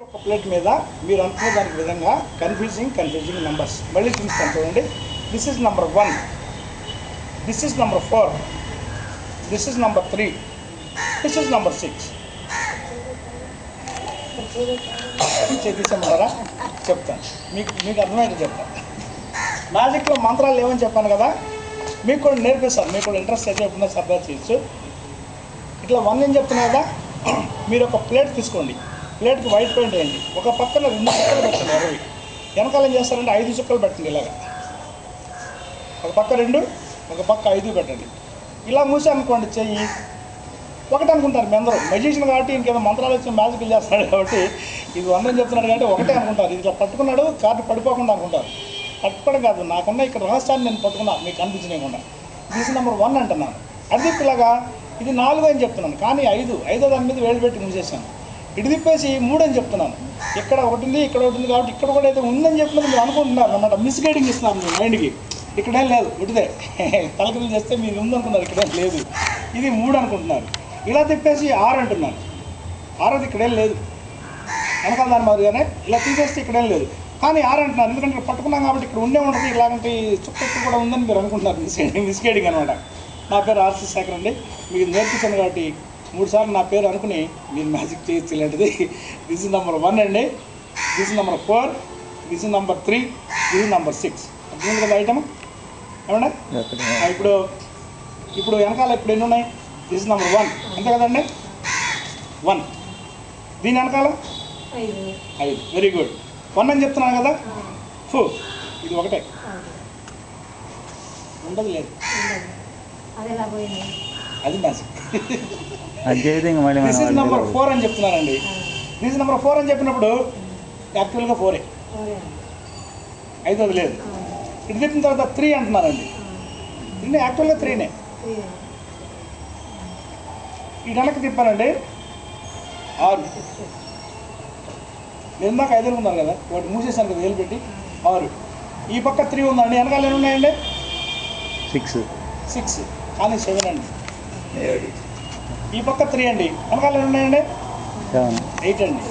ఒక ప్లేట్ మీద మీరు అనుకునే దానికి విధంగా కన్ఫ్యూజింగ్ నెంబర్స్ మళ్ళీ చూపిస్తాను చూడండి. This is number 1, this is number 4, this is number 3, this is number 6. చేసేసారా? చెప్తాను, మీకు అర్థమైతే చెప్తాను. మ్యాజిక్లో మంత్రాలు ఏమని చెప్పాను కదా, మీకు కూడా నేర్పిస్తాను. మీకు కూడా ఇంట్రెస్ట్ అయితే ఎప్పుడన్నా సర్దా చేయొచ్చు. ఇట్లా 1 అని చెప్తున్నా కదా, మీరు ఒక ప్లేట్ తీసుకోండి, ప్లేట్కి వైట్ పెయింట్ వేయండి, ఒక పక్కన 2 చుక్కలు పెట్టండి 20, వెనకాల ఏం చేస్తారంటే 5 చుక్కలు పెట్టండి. ఇలాగా ఒక పక్క 2, ఒక పక్క 5 పెట్టండి. ఇలా మూసి అనుకోండి, చెయ్యి 1 అనుకుంటారు. మీ అందరూ మెజిషియన్ కాబట్టి ఇంకేదో మంత్రాలు వచ్చి మ్యాజిక్ చేస్తున్నాడు కాబట్టి ఇది 1 అని చెప్తున్నాడు కాబట్టి 1 అనుకుంటారు. ఇది ఇట్లా పట్టుకున్నాడు కార్డు పడిపోకుండా అనుకుంటారు. పట్టుకోవడం కాదు, నాకున్న ఇక్కడ రహస్యాన్ని నేను పట్టుకున్నాను మీకు అనిపించకుండా. దిస్ నెంబర్ 1 అంటున్నాను. అది ఇలాగా ఇది 4 అని చెప్తున్నాను, కానీ 5 దాని మీద వేలు పెట్టి మూసేసాను. ఇటు తిప్పేసి 3 అని చెప్తున్నాను. ఇక్కడ ఒకటి ఉంది, ఇక్కడ ఒకటి ఉంది కాబట్టి ఇక్కడ కూడా అయితే ఉందని చెప్పినది మీరు అనుకుంటున్నారు అన్నమాట. మిస్గైడింగ్ ఇస్తున్నాను మీ మైండ్కి. ఇక్కడేం లేదు, ఉడితే తలకి చేస్తే మీరు ఉందనుకున్నారు, ఇక్కడేం లేదు, ఇది 3 అనుకుంటున్నారు. ఇలా తిప్పేసి 6 అంటున్నాను. 6 ఇక్కడేం లేదు, వెనకాల దాని మాదిరిగానే ఇలా తీసేస్తే ఇక్కడేం లేదు, కానీ 6 అంటున్నాను. ఎందుకంటే ఇక్కడ పట్టుకున్నాం కాబట్టి ఇక్కడ ఉండే ఉంటుంది, ఇలాంటి చుక్క కూడా ఉందని మీరు అనుకుంటున్నారు. మిస్గైడింగ్ అనమాట. నా పేరు ఆర్సి శేఖర్ అండి. మీకు నేర్పించాను కాబట్టి 3 సార్లు నా పేరు అనుకుని మీరు మ్యాజిక్ చేయొచ్చు ఇలాంటిది. దిస్ ఇస్ నెంబర్ 1 అండి, this is number 4, this is number 3, this is number 6. అర్థమైంది కదా ఐటమ్? ఏమండి? ఇప్పుడు వెనకాల ఇప్పుడు ఎన్ని ఉన్నాయి? దిస్ ఇస్ నెంబర్ 1 అంతే కదండి, 1. దీని వెనకాల 5. Very good. 1 అని చెప్తున్నాను కదా, 4. ఇది 1 ఉండదు, లేదు, అది మ్యాజిక్. దిస్ ఇస్ నెంబర్ 4 అని చెప్తున్నానండి. దిస్ ఇస్ నెంబర్ 4 అని చెప్పినప్పుడు యాక్చువల్గా 4 5 లేదు. ఇటు చెప్పిన తర్వాత 3 అంటున్నారండి. ఇది యాక్చువల్గా 3నే. ఇటు వెనక్కి తిప్పానండి 6. నేను ఇందాక 5 అనుకున్నారు కదా, వాటి మూసేసాను కదా వేలు పెట్టి 6. ఈ పక్క 3 ఉందండి, వెనకాల ఎన్ని ఉన్నాయండి? 6, కానీ 7 అండి. ఈ పక్క 3 అండి, వెనకాల ఎన్ని ఉన్నాయండి? 8 అండి.